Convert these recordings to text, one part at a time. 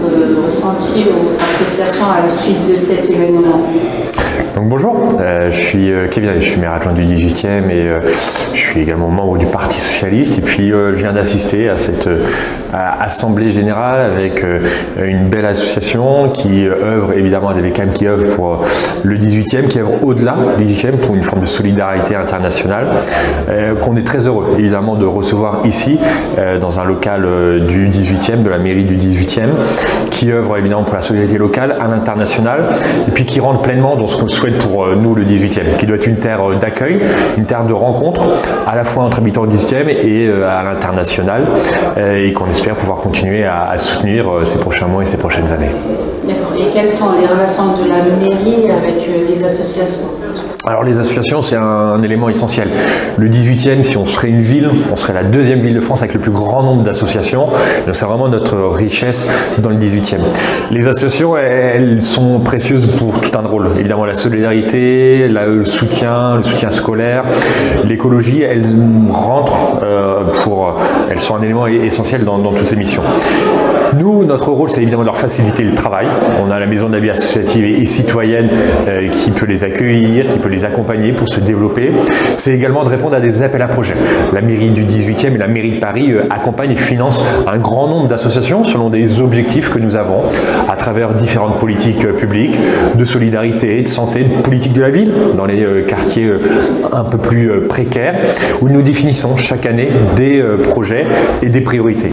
votre ressenti ou votre appréciation à la suite de cet événement? Donc bonjour, je suis Kevin, je suis maire adjoint du 18e et je suis également membre du Parti Socialiste. Et puis je viens d'assister à cette assemblée générale avec une belle association qui œuvre évidemment des BKM, qui œuvre pour le 18e, qui œuvre au-delà du 18e pour une forme de solidarité internationale, qu'on est très heureux évidemment de recevoir ici dans un local du 18e, de la mairie du 18e, qui œuvre évidemment pour la solidarité locale à l'international et puis qui rentre pleinement dans ce qu'on souhaite pour nous le 18e, qui doit être une terre d'accueil, une terre de rencontre à la fois entre habitants du 18e et à l'international, et qu'on espère pouvoir continuer à soutenir ces prochains mois et ces prochaines années. D'accord. Et quelles sont les relations de la mairie avec les associations? Alors les associations, c'est un élément essentiel. Le 18e, si on serait une ville, on serait la deuxième ville de France avec le plus grand nombre d'associations. C'est vraiment notre richesse dans le 18e. Les associations, elles sont précieuses pour tout un rôle. Évidemment, la solidarité, le soutien scolaire, l'écologie, elles rentrent elles sont un élément essentiel dans toutes ces missions. Nous, notre rôle, c'est évidemment de leur faciliter le travail. On a la maison de la vie associative et citoyenne qui peut les accueillir, qui peut les accompagner pour se développer. C'est également de répondre à des appels à projets. La mairie du 18e et la mairie de Paris accompagnent et financent un grand nombre d'associations selon des objectifs que nous avons à travers différentes politiques publiques de solidarité, de santé, de politique de la ville dans les quartiers un peu plus précaires, où nous définissons chaque année des projets et des priorités.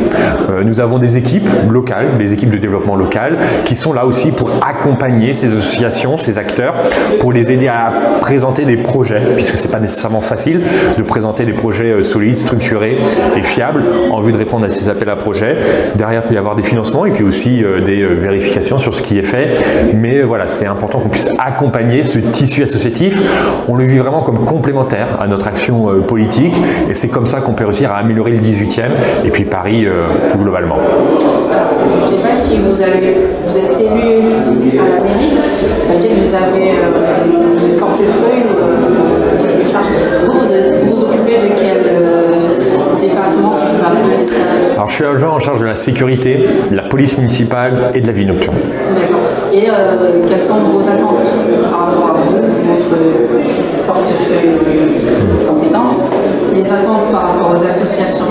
Nous avons des équipes locales, des équipes de développement local qui sont là aussi pour accompagner ces associations, ces acteurs, pour les aider à présenter des projets, puisque c'est pas nécessairement facile de présenter des projets solides, structurés et fiables en vue de répondre à ces appels à projets. Derrière, il peut y avoir des financements et puis aussi des vérifications sur ce qui est fait. Mais voilà, c'est important qu'on puisse accompagner ce tissu associatif. On le vit vraiment comme complémentaire à notre action politique et c'est comme ça qu'on peut réussir à améliorer le 18e et puis Paris plus globalement. Je ne sais pas si vous êtes élu à la mairie, ça veut dire que vous avez un portefeuille ou quelque charge. Vous vous occupez de quel département, si je m'appelle? Alors je suis agent en charge de la sécurité, de la police municipale et de la vie nocturne. D'accord. Et quelles sont vos attentes par rapport à vous, votre portefeuille de compétences, les attentes par rapport aux associations?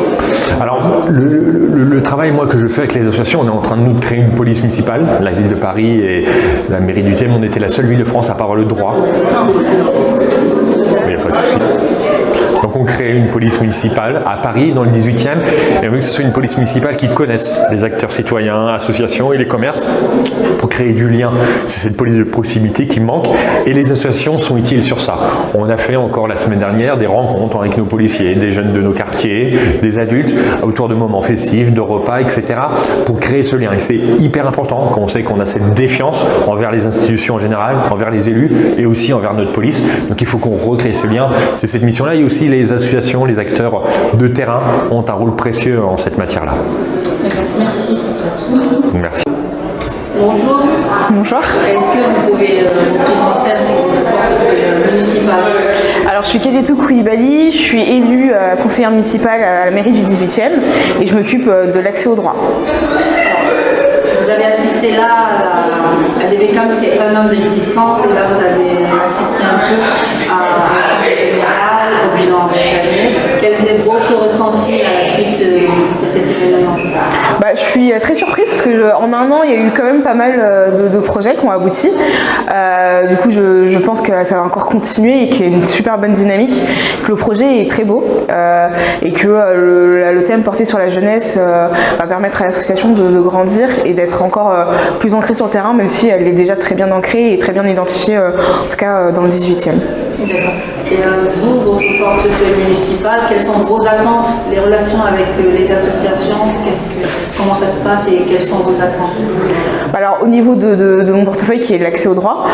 Alors, le travail moi que je fais avec les associations, on est en train de créer une police municipale. La ville de Paris et la mairie du 18e, on était la seule ville de France à avoir le droit. Mais il n'y a pas de souci. Donc on crée une police municipale à Paris, dans le 18e, et on veut que ce soit une police municipale qui connaisse les acteurs citoyens, associations et les commerces pour créer du lien. C'est cette police de proximité qui manque et les associations sont utiles sur ça. On a fait encore la semaine dernière des rencontres avec nos policiers, des jeunes de nos quartiers, des adultes, autour de moments festifs, de repas, etc. pour créer ce lien. Et c'est hyper important quand on sait qu'on a cette défiance envers les institutions en général, envers les élus et aussi envers notre police. Donc il faut qu'on recrée ce lien. C'est cette mission-là et aussi les associations, les acteurs de terrain ont un rôle précieux en cette matière-là. Merci, ce sera tout. Merci. Bonjour. Bonjour. Est-ce que vous pouvez vous présenter ainsi que votre portefeuille municipal? Alors je suis Kélétou Koulibaly, je suis élue conseillère municipale à la mairie du 18e et je m'occupe de l'accès au droit. Vous avez assisté là à des BKM, c'est un an d'existence et là vous avez assisté un peu à l'Assemblée générale, au bilan année. Quel est votre ressenti à la suite de cet événement? Je suis très surprise parce que en un an il y a eu quand même pas mal de projets qui ont abouti. Du coup je pense que ça va encore continuer et qu'il y a une super bonne dynamique, que le projet est très beau et que le thème porté sur la jeunesse va permettre à l'association de grandir et d'être encore plus ancrée sur le terrain, même si elle est déjà très bien ancrée et très bien identifiée, en tout cas dans le 18e. D'accord. Et vous, votre portefeuille municipal, quelles sont vos attentes, les relations avec les associations, comment ça se passe et quelles sont vos attentes? Alors au niveau de mon portefeuille qui est l'accès au droit,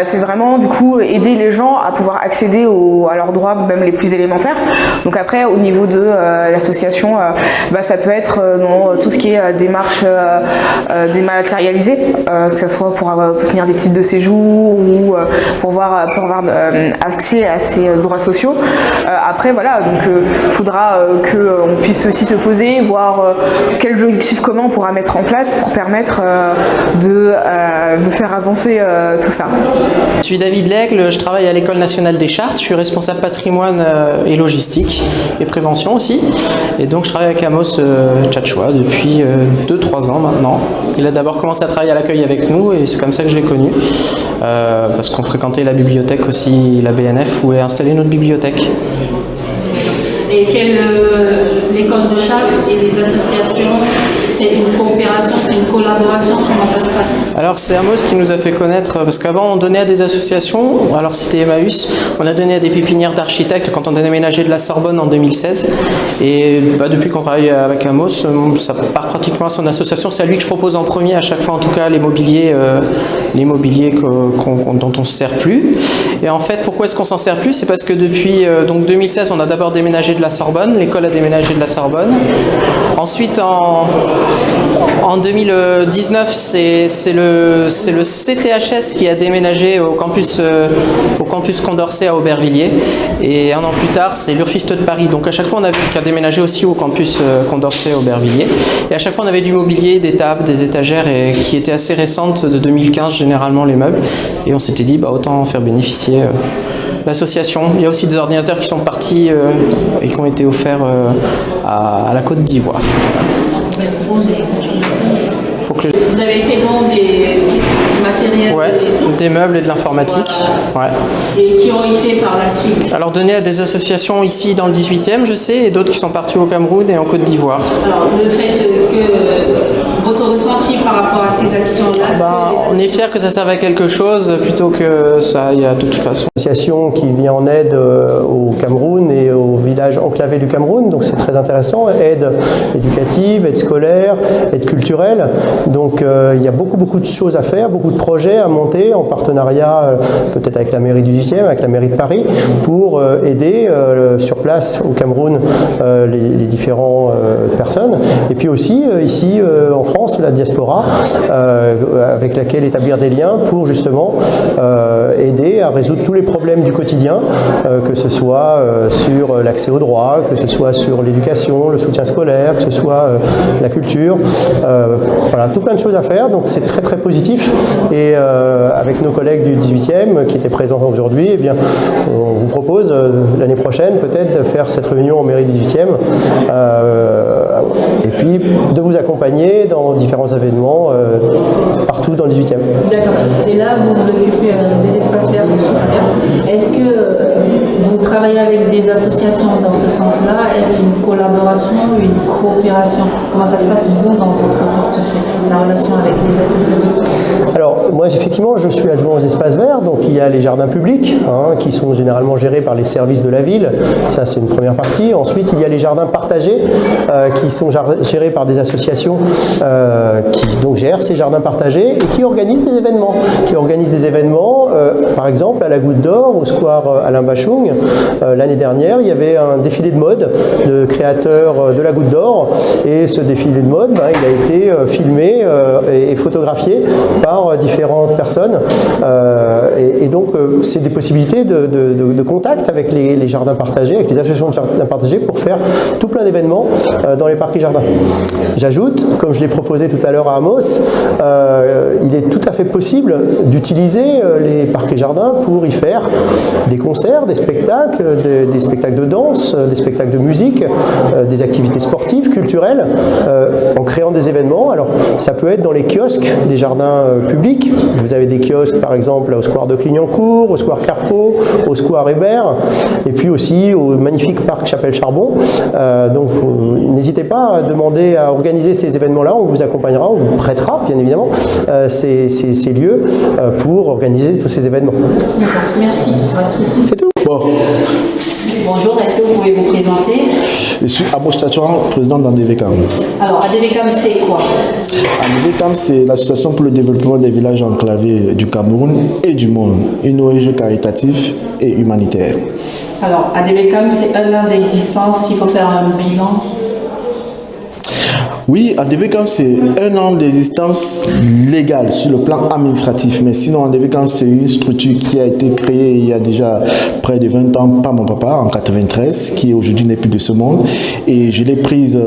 c'est vraiment du coup aider les gens à pouvoir accéder à leurs droits, même les plus élémentaires. Donc après au niveau de l'association, ça peut être dans tout ce qui est démarche dématérialisée, que ce soit pour obtenir des titres de séjour ou pour avoir accès à ces droits sociaux. Après, voilà, donc il faudra qu'on puisse aussi se poser, voir quels objectifs communs on pourra mettre en place pour permettre de faire avancer tout ça. Je suis David Lègle, je travaille à l'École nationale des chartes, je suis responsable patrimoine et logistique et prévention aussi. Et donc je travaille avec Amos Tchatchoua depuis 2-3 ans maintenant. Il a d'abord commencé à travailler à l'accueil avec nous et c'est comme ça que je l'ai connu. Parce qu'on fréquentait la bibliothèque aussi, la BNF, où est installée notre bibliothèque. Et l'école de chartes et les associations, c'est une coopération, c'est une collaboration, comment ça se passe? Alors c'est Amos qui nous a fait connaître, parce qu'avant on donnait à des associations, alors c'était Emmaüs, on a donné à des pépinières d'architectes quand on a déménagé de la Sorbonne en 2016. Et depuis qu'on travaille avec Amos, ça part pratiquement à son association, c'est à lui que je propose en premier à chaque fois en tout cas les mobiliers dont on ne se sert plus. Et en fait pourquoi est-ce qu'on s'en sert plus? C'est parce que depuis donc 2016 on a d'abord déménagé de la Sorbonne, l'école a déménagé de la Sorbonne. Ensuite en 2019 c'est le CTHS qui a déménagé au campus Condorcet à Aubervilliers. Et un an plus tard c'est l'Urfiste de Paris. Donc à chaque fois on avait qui a déménagé aussi au campus Condorcet à Aubervilliers. Et à chaque fois on avait du mobilier, des tables, des étagères et qui étaient assez récentes de 2015 généralement les meubles. Et on s'était dit autant en faire bénéficier l'association. Il y a aussi des ordinateurs qui sont partis et qui ont été offerts à la Côte d'Ivoire. Vous avez fait don des matériels, ouais, des meubles et de l'informatique. Ouais. Et qui ont été par la suite? Alors donnés à des associations ici dans le 18e, je sais, et d'autres qui sont partis au Cameroun et en Côte d'Ivoire. Alors le fait que votre ressenti par rapport à ces actions-là, on est fiers que ça serve à quelque chose plutôt que ça aille de toute façon. Association qui vient en aide au Cameroun et au village enclavé du Cameroun, donc c'est très intéressant, aide éducative, aide scolaire, aide culturelle, donc il y a beaucoup de choses à faire, beaucoup de projets à monter en partenariat peut-être avec la mairie du 18e, avec la mairie de Paris, pour aider sur place au Cameroun les différentes personnes, et puis aussi ici en France, la diaspora, avec laquelle établir des liens pour justement aider à résoudre tous les problèmes du quotidien, que ce soit sur l'accès aux droits, que ce soit sur l'éducation, le soutien scolaire, que ce soit la culture, voilà, tout plein de choses à faire, donc c'est très positif. Et avec nos collègues du 18e qui étaient présents aujourd'hui, eh bien, on vous propose l'année prochaine peut-être de faire cette réunion en mairie du 18e et puis de vous accompagner dans différents événements partout dans le 18e. D'accord. Et là, vous vous occupez des espaces verts. Est-ce que vous travaillez avec des associations dans ce sens-là? Est-ce une collaboration, une coopération? Comment ça se passe, vous, dans votre portefeuille, la relation avec les associations? Alors, moi, effectivement, je suis adjoint aux espaces verts, donc il y a les jardins publics, qui sont généralement gérés par les services de la ville, ça c'est une première partie. Ensuite, il y a les jardins partagés, qui sont gérés par des associations qui donc gèrent ces jardins partagés et qui organisent des événements. Par exemple, à la Goutte d'Or, au square Alain Bachung, l'année dernière, il y avait un défilé de mode de créateurs de la Goutte d'Or, et ce défilé de mode, il a été filmé et photographié par différentes personnes, et donc c'est des possibilités de contact avec les jardins partagés, avec les associations de jardins partagés pour faire tout plein d'événements dans les parcs et jardins. J'ajoute, comme je l'ai proposé tout à l'heure à Amos, il est tout à fait possible d'utiliser les parcs et jardins pour y faire des concerts, des spectacles de danse, des spectacles de musique, des activités sportives, culturelles, en créant des événements. Alors ça peut être dans les kiosques des jardins publics. Vous avez des kiosques par exemple au square de Clignancourt, au square Carpeau, au square Hébert, et puis aussi au magnifique parc Chapelle-Charbon. Donc n'hésitez pas à demander à organiser ces événements-là, on vous accompagnera, on vous prêtera bien évidemment ces lieux pour organiser tous ces événements. D'accord, merci, ce sera tout. C'est tout. Bon. Bonjour, est-ce que vous pouvez vous présenter? Je suis Amos Tchatchoua, président d'ADVCAM. Alors, ADVCAM, c'est quoi? ADVCAM, c'est l'Association pour le développement des villages enclavés du Cameroun et du monde, une ONG caritative et humanitaire. Alors, ADVCAM, c'est un an d'existence, il faut faire un bilan. Oui, ADVCAM, c'est un an d'existence légale sur le plan administratif. Mais sinon, ADVCAM, c'est une structure qui a été créée il y a déjà près de 20 ans par mon papa, en 93, qui aujourd'hui n'est plus de ce monde. Et je l'ai prise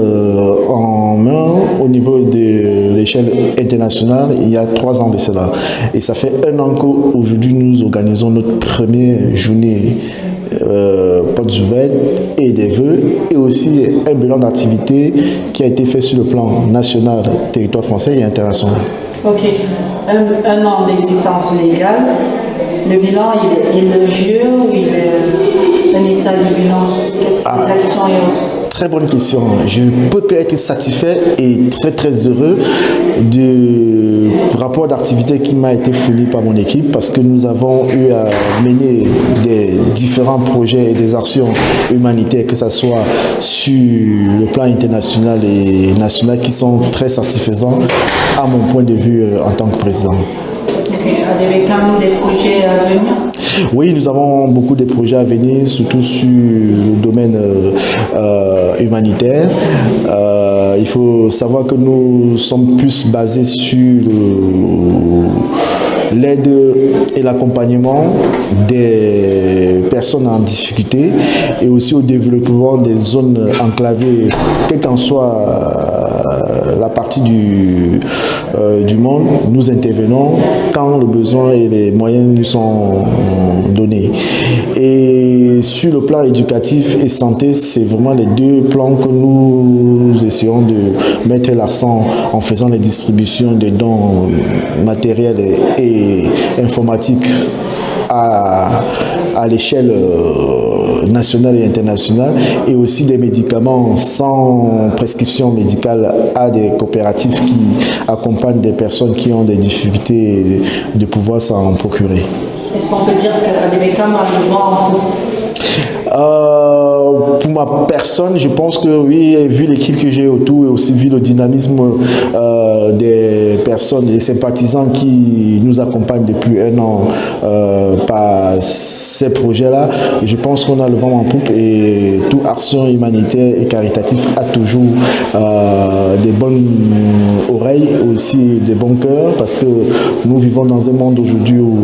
en main au niveau de l'échelle internationale il y a 3 ans de cela. Et ça fait un an qu'aujourd'hui, nous organisons notre première journée portes ouvertes et des vœux, et aussi un bilan d'activité qui a été fait sur le plan national, territoire français et international. Ok, un an d'existence légale, le bilan, il est élogieux ou il est un état du bilan? Qu'est-ce que les actions et autres? Très bonne question. Je peux qu'être satisfait et très heureux du rapport d'activité qui m'a été fourni par mon équipe, parce que nous avons eu à mener des différents projets et des actions humanitaires, que ce soit sur le plan international et national, qui sont très satisfaisants à mon point de vue en tant que président. ADVCAM, des projets à venir? Oui, nous avons beaucoup de projets à venir, surtout sur le domaine humanitaire. Il faut savoir que nous sommes plus basés sur l'aide et l'accompagnement des personnes en difficulté, et aussi au développement des zones enclavées, quelle qu'en soit la partie du monde. Nous intervenons quand le besoin et les moyens nous sont donnés. Et sur le plan éducatif et santé, c'est vraiment les deux plans que nous essayons de mettre l'accent en faisant les distributions des dons matériels et informatiques à l'échelle nationale et internationale, et aussi des médicaments sans prescription médicale à des coopératives qui accompagnent des personnes qui ont des difficultés de pouvoir s'en procurer. Est-ce qu'on peut dire qu'ADVCAM a le vent en poupe? Pour ma personne, je pense que oui, vu l'équipe que j'ai autour, et aussi vu le dynamisme des personnes, des sympathisants qui nous accompagnent depuis un an par ces projets-là, je pense qu'on a le vent en poupe, et toute action humanitaire et caritative a toujours des bonnes oreilles, aussi des bons cœurs, parce que nous vivons dans un monde aujourd'hui où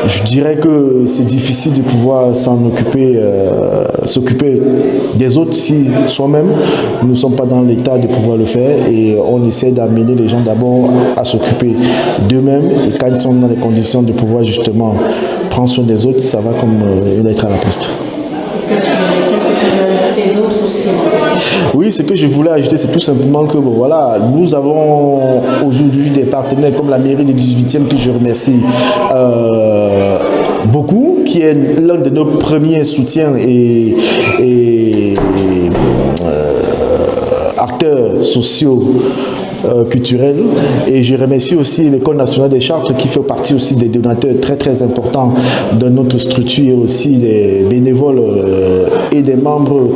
je dirais que c'est difficile de pouvoir s'occuper des autres si soi-même nous ne sommes pas dans l'état de pouvoir le faire, et on essaie d'amener les gens d'abord à s'occuper d'eux-mêmes, et quand ils sont dans les conditions de pouvoir justement prendre soin des autres, ça va comme une lettre à la poste. Est-ce que tu as quelque chose à ajouter d'autre aussi? Oui, ce que je voulais ajouter, c'est tout simplement que voilà, nous avons aujourd'hui des partenaires comme la mairie du 18e, que je remercie beaucoup, qui est l'un de nos premiers soutiens et acteurs sociaux culturels, et je remercie aussi l'École nationale des Chartres, qui fait partie aussi des donateurs très importants de notre structure, et aussi des bénévoles et des membres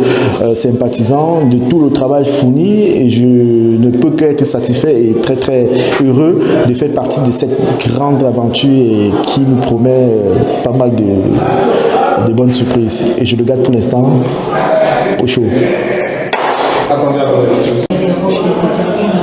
sympathisants de tout le travail fourni, et je ne peux qu'être satisfait et très heureux de faire partie de cette grande aventure, et qui nous promet pas mal de bonnes surprises, et je le garde pour l'instant au chaud. Attendez. Les roches des interviews.